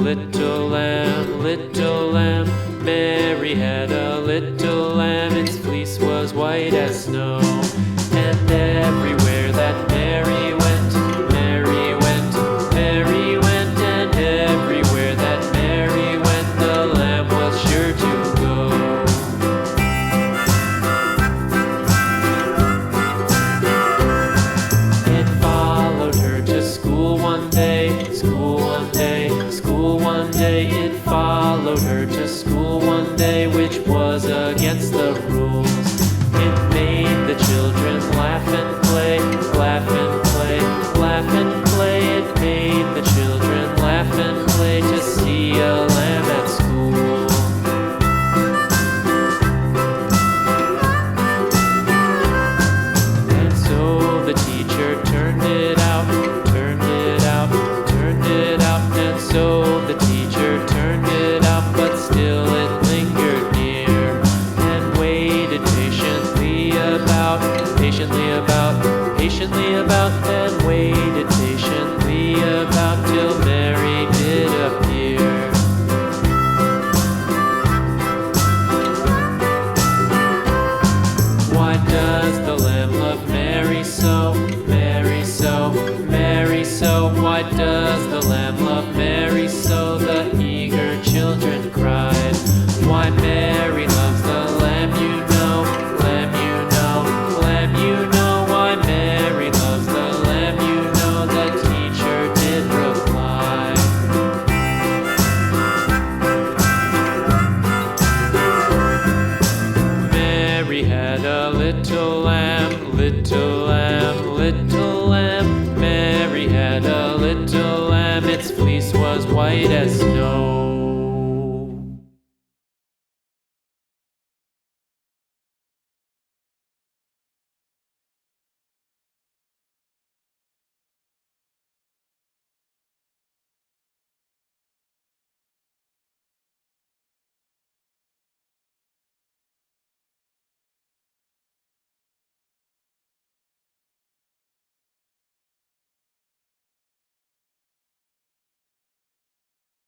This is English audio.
little lamb, little lamb. Mary had a little lamb, its fleece was white as snow. And everywhere that Mary went, Mary went, Mary went. And everywhere that Mary went, the lamb was sure to go. It followed her to school one day, school one day, school one day. It followed her to school one day, which was against the rules. It made the children laugh and play, laugh and play, laugh and play. It made the children laugh and play to see a lamb at school. And so the teacher turned it out, turned it out, turned it out. And so the teacher turned it out, but still it lingered near and waited patiently about, patiently about, patiently about, and waited patiently about till Mary did appear. Why does the lamb love Mary so, Mary so, Mary so? Why does the lamb love Mary so? The eager children cried. Why Mary loves the lamb, you know, lamb, you know, lamb, you know. Why Mary loves the lamb, you know, the teacher did reply. Mary had a little lamb, little lamb, little lamb. Mary had a little lamb, its fleece was white as snow.